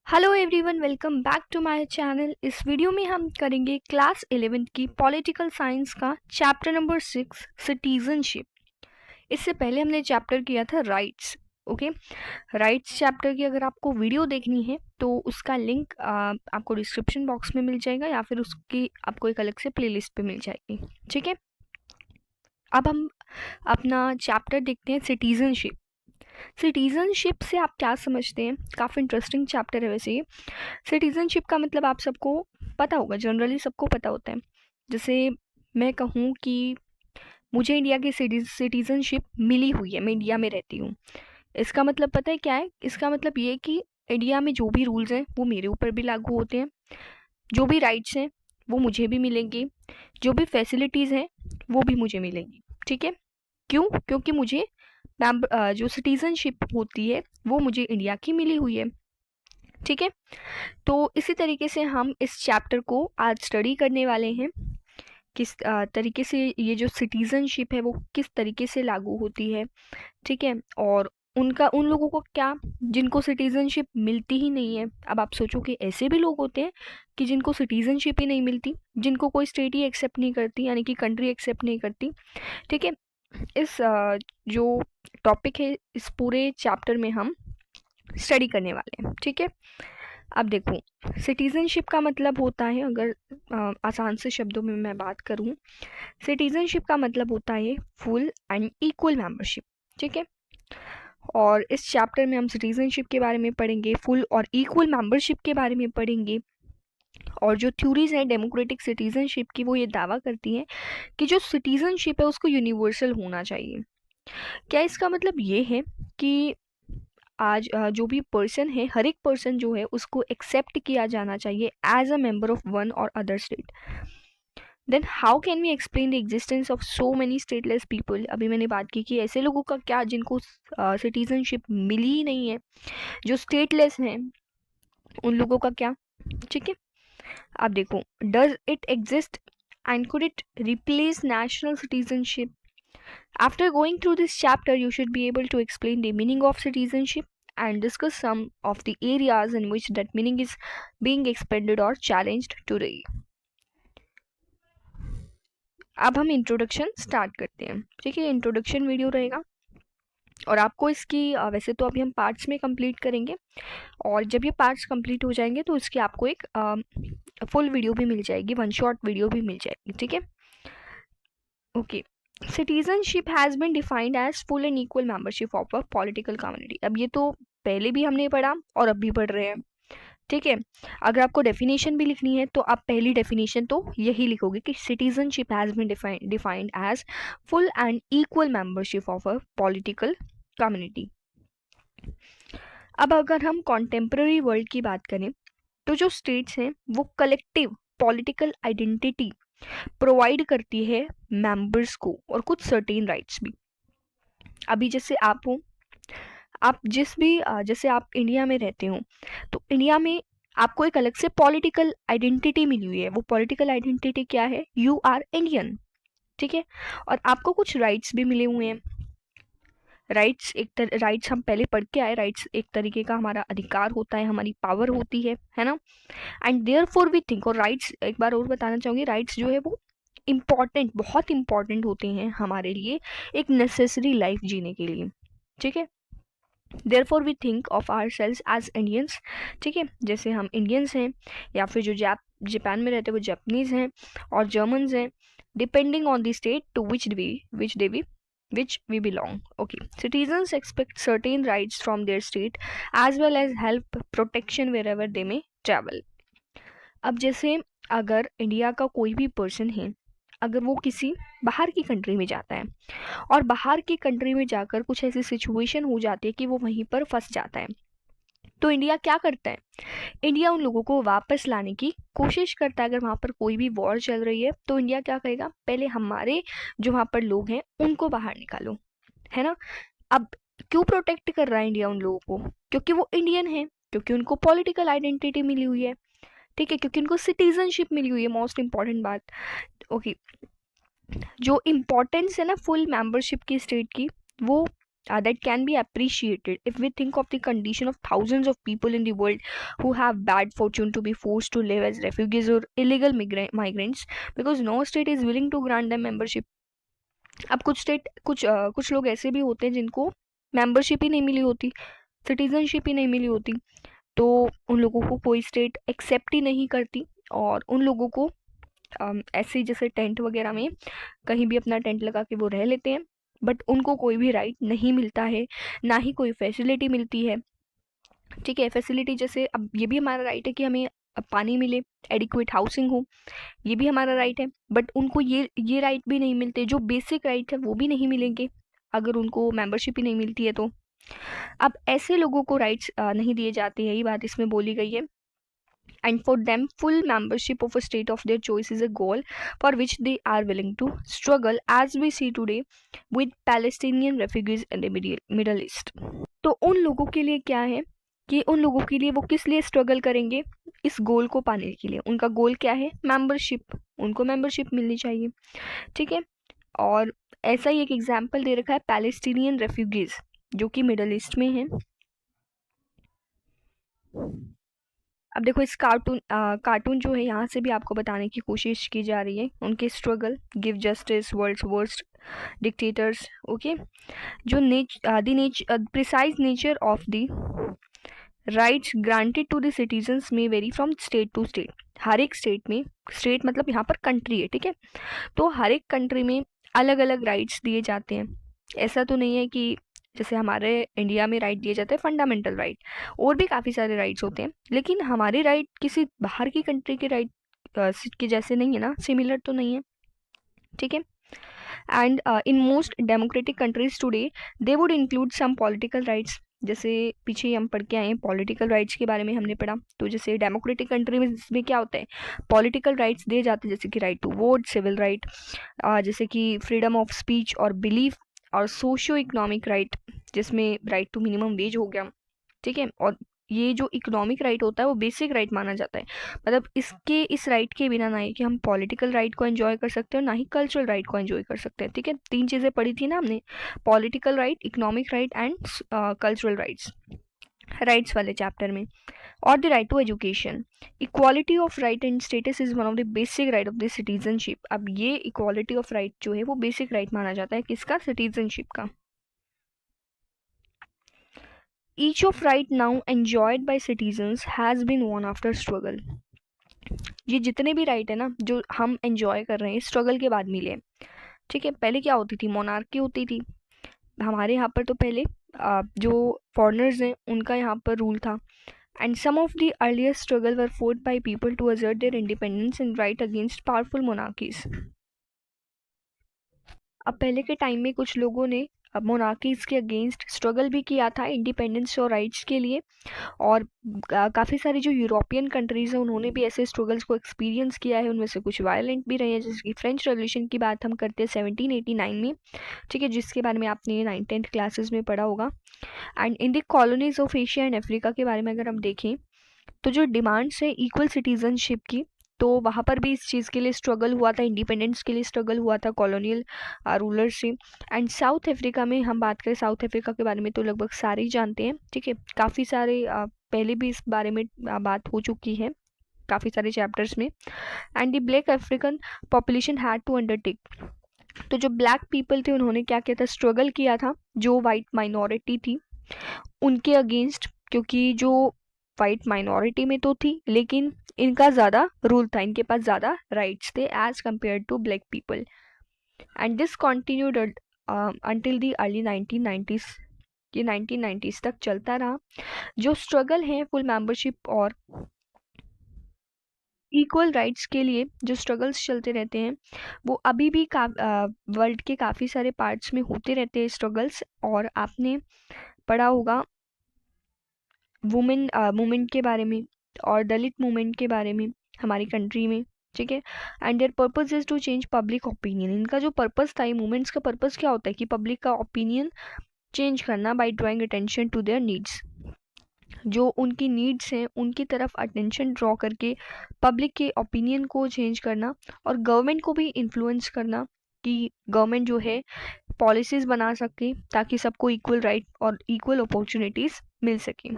Hello everyone, welcome back to my channel. इस video में हम करेंगे क्लास 11th की पॉलिटिकल साइंस का चैप्टर नंबर 6 सिटीजनशिप। इससे पहले हमने चैप्टर किया था राइट्स। ओके, राइट्स चैप्टर की अगर आपको वीडियो देखनी है तो उसका लिंक आपको डिस्क्रिप्शन बॉक्स में मिल जाएगा या फिर उसकी आपको एक अलग से प्लेलिस्ट पे मिल जाएगी। ठीक है, अब हम अपना चैप्टर देखते हैं सिटीजनशिप। सिटीजनशिप से आप क्या समझते हैं? काफ़ी इंटरेस्टिंग चैप्टर है वैसे ये। सिटीजनशिप का मतलब आप सबको पता होगा, जनरली सबको पता होता है। जैसे मैं कहूँ कि मुझे इंडिया की सिटीजनशिप मिली हुई है, मैं इंडिया में रहती हूँ। इसका मतलब पता है क्या है? इसका मतलब ये है कि इंडिया में जो भी रूल्स हैं वो मेरे ऊपर भी लागू होते हैं, जो भी राइट्स हैं वो मुझे भी मिलेंगी, जो भी फैसिलिटीज़ हैं वो भी मुझे मिलेंगी। ठीक है, क्यों? क्योंकि मुझे जो सिटीजनशिप होती है वो मुझे इंडिया की मिली हुई है। ठीक है, तो इसी तरीके से हम इस चैप्टर को आज स्टडी करने वाले हैं। किस तरीके से ये जो सिटीजनशिप है वो किस तरीके से लागू होती है। ठीक है, और उन लोगों को क्या, जिनको सिटीजनशिप मिलती ही नहीं है। अब आप सोचो कि ऐसे भी लोग होते हैं कि जिनको सिटीजनशिप ही नहीं मिलती, जिनको कोई स्टेट ही एक्सेप्ट नहीं करती, यानी कि कंट्री एक्सेप्ट नहीं करती। ठीक है, इस जो टॉपिक है इस पूरे चैप्टर में हम स्टडी करने वाले हैं। ठीक है, अब देखो, सिटीजनशिप का मतलब होता है, अगर आसान से शब्दों में मैं बात करूं, सिटीजनशिप का मतलब होता है फुल एंड इक्वल मेंबरशिप। ठीक है, और इस चैप्टर में हम सिटीजनशिप के बारे में पढ़ेंगे, फुल और इक्वल मेंबरशिप के बारे में पढ़ेंगे। और जो थ्योरीज है डेमोक्रेटिक सिटीजनशिप की, वो ये दावा करती हैं कि जो सिटीजनशिप है उसको यूनिवर्सल होना चाहिए। क्या इसका मतलब ये है कि आज जो भी पर्सन है, हर एक पर्सन जो है उसको एक्सेप्ट किया जाना चाहिए as a member of one or other state? Then how can we explain the existence of so many stateless people? अभी मैंने बात की कि ऐसे लोगों का क्या जिनको सिटीजनशिप मिली ही नहीं है, जो स्टेटलेस हैं, उन लोगों का क्या? ठीक है, आप देखो, does it exist and could it replace national citizenship? After going through this chapter, you should be able to explain the meaning of citizenship and discuss some of the areas in which that meaning is being expanded or challenged today. अब हम introduction start करते हैं। ठीक है, introduction video रहेगा और आपको इसकी वैसे तो अभी हम पार्ट्स में कंप्लीट करेंगे, और जब ये पार्ट्स कंप्लीट हो जाएंगे तो इसकी आपको एक फुल वीडियो भी मिल जाएगी, वन शॉट वीडियो भी मिल जाएगी। ठीक है, okay. Citizenship has been defined as full and equal membership of a political community. अब ये तो पहले भी हमने पढ़ा और अब भी पढ़ रहे हैं। ठीक है, अगर आपको डेफिनेशन भी लिखनी है तो आप पहली डेफिनेशन तो यही लिखोगे कि citizenship has been defined as full and equal membership of a political community. अब अगर हम कॉन्टेम्प्ररी वर्ल्ड की बात करें तो जो स्टेट्स हैं वो कलेक्टिव पॉलिटिकल आइडेंटिटी प्रोवाइड करती है मेंबर्स को, और कुछ सर्टेन राइट्स भी। अभी जैसे आप हो, आप जिस भी जैसे आप इंडिया में रहते हो, तो इंडिया में आपको एक अलग से पॉलिटिकल आइडेंटिटी मिली हुई है। वो पॉलिटिकल आइडेंटिटी क्या है? You are Indian. ठीक है, और आपको कुछ राइट्स भी मिले हुए हैं। राइट्स हम पहले पढ़ के आए। राइट्स एक तरीके का हमारा अधिकार होता है, हमारी पावर होती है ना। And therefore we think, और राइट्स एक बार और बताना चाहूँगी, राइट्स जो है वो इम्पॉर्टेंट, बहुत इम्पॉर्टेंट होते हैं हमारे लिए, एक नेसेसरी लाइफ जीने के लिए। ठीक है, therefore we think of ourselves as Indians. ठीक है, जैसे हम इंडियंस हैं, या फिर जो जापान में रहते हैं वो जापानीज हैं और जर्मन्स हैं, depending on the state to which we belong. Okay, citizens expect certain rights from their state as well as help protection wherever they may travel. अब जैसे अगर इंडिया का कोई भी पर्सन है, अगर वो किसी बाहर की कंट्री में जाता है और बाहर की कंट्री में जाकर कुछ ऐसी सिचुएशन हो जाती है कि वो वहीं पर फंस जाता है, तो इंडिया क्या करता है? इंडिया उन लोगों को वापस लाने की कोशिश करता है। अगर वहाँ पर कोई भी वॉर चल रही है तो इंडिया क्या करेगा? पहले हमारे जो वहाँ पर लोग हैं उनको बाहर निकालो, है ना। अब क्यों प्रोटेक्ट कर रहा है इंडिया उन लोगों को? क्योंकि वो इंडियन है, क्योंकि उनको पॉलिटिकल आइडेंटिटी मिली हुई है। ठीक है, क्योंकि उनको सिटीजनशिप मिली हुई है, मोस्ट इंपॉर्टेंट बात। ओके, जो इम्पोर्टेंस है ना फुल मेंबरशिप की स्टेट की, वो that can be appreciated. If we think of the condition of thousands of people in the world who have bad fortune to be forced to live as refugees or illegal migrants because no state is willing to grant them membership. अब कुछ state कुछ लोग ऐसे भी होते हैं जिनको membership ही नहीं मिली होती, सिटीजनशिप ही नहीं मिली होती, तो उन लोगों को कोई स्टेट एक्सेप्ट ही नहीं करती और उन लोगों को ऐसे जैसे टेंट वगैरह में कहीं भी अपना टेंट लगा के वो रह लेते हैं, बट उनको कोई भी राइट नहीं मिलता है, ना ही कोई फैसिलिटी मिलती है। ठीक है, फैसिलिटी जैसे अब ये भी हमारा राइट है कि हमें पानी मिले, एडिक्वेट हाउसिंग हो, ये भी हमारा राइट है, बट उनको ये राइट भी नहीं मिलते, जो बेसिक राइट है वो भी नहीं मिलेंगे अगर उनको मेंबरशिप ही नहीं मिलती है तो। अब ऐसे लोगों को राइट्स नहीं दिए जाते, यही बात इसमें बोली गई है। And for them, full membership of a state of their choice is a goal for which they are willing to struggle, as we see today with Palestinian refugees in the Middle East. तो उन लोगों के लिए क्या है कि उन लोगों के लिए वो किस लिए स्ट्रगल करेंगे, इस गोल को पाने के लिए। उनका गोल क्या है? मेंबरशिप, उनको मेंबरशिप मिलनी चाहिए। ठीक है, और ऐसा ही एक एग्जाम्पल दे रखा है पैलेस्टीनियन रेफ्यूजीज जो कि मिडल ईस्ट में है। अब देखो इस कार्टून जो है यहाँ से भी आपको बताने की कोशिश की जा रही है उनके struggle, give justice, world's worst dictators. Okay, जो precise nature of the rights granted to the citizens में vary from state to state. हर एक स्टेट में, स्टेट मतलब यहाँ पर कंट्री है, ठीक है, तो हर एक कंट्री में अलग अलग राइट्स दिए जाते हैं। ऐसा तो नहीं है कि जैसे हमारे इंडिया में राइट दिए जाते हैं फंडामेंटल राइट, और भी काफ़ी सारे राइट्स होते हैं, लेकिन हमारे राइट किसी बाहर की कंट्री के राइट के जैसे नहीं है ना, सिमिलर तो नहीं है। ठीक है, and in most democratic countries today they would include some political rights. जैसे पीछे हम पढ़ के आए हैं पॉलिटिकल राइट्स के बारे में हमने पढ़ा, तो जैसे डेमोक्रेटिक कंट्री में इसमें क्या होता है, पॉलिटिकल राइट्स दिए जाते हैं, जैसे कि right to vote, civil right, जैसे कि फ्रीडम ऑफ स्पीच और बिलीफ, और सोशियो इकोनॉमिक राइट जिसमें राइट टू मिनिमम वेज हो गया। ठीक है, और ये जो इकोनॉमिक राइट होता है वो बेसिक राइट माना जाता है, मतलब इस राइट के बिना ना ही कि हम पॉलिटिकल राइट को एंजॉय कर सकते हैं और ना ही कल्चरल राइट को एंजॉय कर सकते हैं। ठीक है, 3 चीज़ें पढ़ी थी ना हमने, political right, economic right and cultural rights वाले चैप्टर में। और the right to education, equality of right and status is one of the basic right of the citizenship. अब ये इक्वालिटी ऑफ राइट जो है वो बेसिक राइट माना जाता है किसका, सिटीजनशिप का। Each of right now enjoyed by citizens has been won after struggle. ये जितने भी राइट है ना जो हम एंजॉय कर रहे हैं स्ट्रगल के बाद मिले। ठीक है, पहले क्या होती थी, मोनार्की होती थी हमारे यहाँ पर, तो पहले जो फॉरेनर्स हैं उनका यहाँ पर रूल था, and some of the earlier struggle were fought by people to assert their independence and right against powerful monarchies. अब पहले के टाइम में कुछ लोगों ने मोनार्कीज के अगेंस्ट स्ट्रगल भी किया था इंडिपेंडेंस और राइट्स के लिए, और काफ़ी सारी जो यूरोपियन कंट्रीज़ हैं उन्होंने भी ऐसे स्ट्रगल्स को एक्सपीरियंस किया है, उनमें से कुछ वायलेंट भी रहे हैं, जैसे कि फ्रेंच रेवोल्यूशन की बात हम करते हैं 1789 में। ठीक है, जिसके बारे में आपने 9th-10th क्लासेस में पढ़ा होगा। And in the colonies of Asia and Africa के बारे में अगर हम देखें तो जो डिमांड्स है इक्वल सिटीजनशिप की, तो वहाँ पर भी इस चीज़ के लिए स्ट्रगल हुआ था, इंडिपेंडेंस के लिए स्ट्रगल हुआ था कॉलोनियल रूलर से। एंड साउथ अफ्रीका में हम बात करें, साउथ अफ्रीका के बारे में तो लगभग सारे ही जानते हैं। ठीक है, काफ़ी सारे पहले भी इस बारे में बात हो चुकी है काफ़ी सारे चैप्टर्स में। And the black African population had to undertake, तो जो ब्लैक पीपल थे उन्होंने क्या किया था, स्ट्रगल किया था जो वाइट माइनॉरिटी थी उनके अगेंस्ट, क्योंकि जो वाइट माइनॉरिटी में तो थी लेकिन इनका ज़्यादा रूल था, इनके पास ज़्यादा राइट्स थे as compare to black people. And this continued until the early 1990s, ये 1990s तक चलता रहा। जो स्ट्रगल है फुल मेंबरशिप और इक्वल राइट्स के लिए जो स्ट्रगल्स चलते रहते हैं वो अभी भी वर्ल्ड के काफ़ी सारे पार्ट्स में होते रहते हैं स्ट्रगल्स। और आपने पढ़ा होगा वुमेन मूवमेंट के बारे में और दलित मूवमेंट के बारे में हमारी कंट्री में। ठीक है, and their purpose is to change public opinion. इनका जो पर्पस था, मूवमेंट्स का पर्पस क्या होता है कि पब्लिक का ओपिनियन चेंज करना by drawing attention to their needs. जो उनकी नीड्स हैं उनकी तरफ अटेंशन ड्रॉ करके पब्लिक के ओपिनियन को चेंज करना और गवर्नमेंट को भी इन्फ्लुएंस करना कि गवर्नमेंट जो है पॉलिसीज बना सके ताकि सबको इक्वल राइट और इक्वल अपॉर्चुनिटीज मिल सके।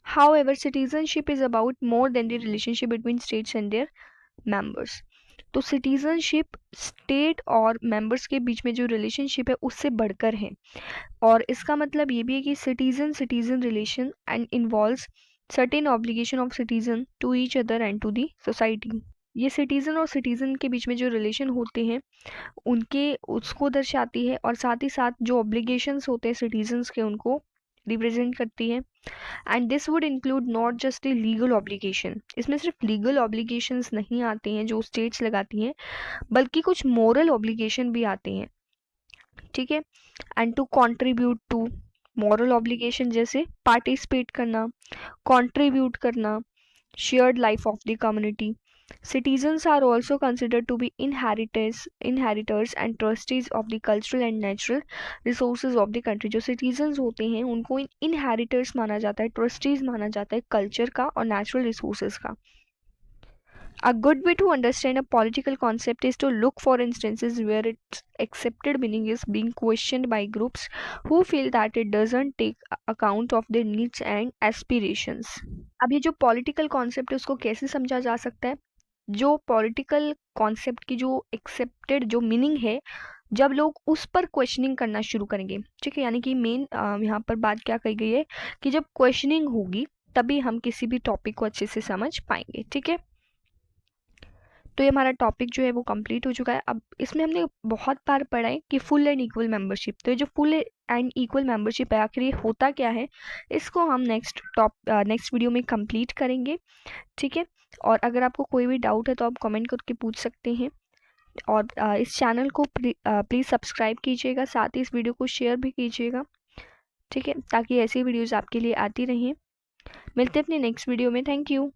However, citizenship is about more than the relationship between states and their members. तो सिटीजनशिप स्टेट और मेंबर्स के बीच में जो रिलेशनशिप है उससे बढ़कर है, और इसका मतलब ये भी है कि citizen citizen relation and involves certain obligation of citizen to each other and to the society. ये सिटीजन और सिटीजन के बीच में जो रिलेशन होते हैं उनके उसको दर्शाती है, और साथ ही साथ जो ऑब्लिगेशंस होते हैं सिटीजन्स के उनको रिप्रेजेंट करती है। And this would include not just a legal obligation, इसमें सिर्फ लीगल ऑब्लिगेशंस नहीं आते हैं जो स्टेट्स लगाती हैं, बल्कि कुछ मोरल ऑब्लिगेशन भी आते हैं, ठीक है। And to contribute to moral obligation जैसे पार्टिसिपेट करना, कंट्रीब्यूट करना, shared life of the community. Citizens are also considered to be inheritors and trustees of the cultural and natural resources of the country. जो citizens होते हैं उनको inheritors माना जाता है, trustees माना जाता है culture का और natural resources का। A good way to understand a political concept is to look for instances where its accepted meaning is being questioned by groups who feel that it doesn't take account of their needs and aspirations. अब ये जो political concept है उसको कैसे समझा जा सकता है? जो पॉलिटिकल कॉन्सेप्ट की जो एक्सेप्टेड जो मीनिंग है, जब लोग उस पर क्वेश्चनिंग करना शुरू करेंगे, ठीक है, यानी कि मेन यहाँ पर बात क्या कही गई है कि जब क्वेश्चनिंग होगी तभी हम किसी भी टॉपिक को अच्छे से समझ पाएंगे, ठीक है। तो ये हमारा टॉपिक जो है वो कंप्लीट हो चुका है। अब इसमें हमने बहुत बार पढ़ा है कि फुल एंड इक्वल मेंबरशिप, तो ये जो फुल एंड इक्वल मेंबरशिप है आखिर ये होता क्या है, इसको हम नेक्स्ट वीडियो में कंप्लीट करेंगे, ठीक है। और अगर आपको कोई भी डाउट है तो आप कमेंट करके पूछ सकते हैं, और इस चैनल को प्लीज़ सब्सक्राइब कीजिएगा, साथ ही इस वीडियो को शेयर भी कीजिएगा, ठीक है, ताकि ऐसी वीडियोज़ आपके लिए आती रहें। मिलते हैं अपने नेक्स्ट वीडियो में। Thank you.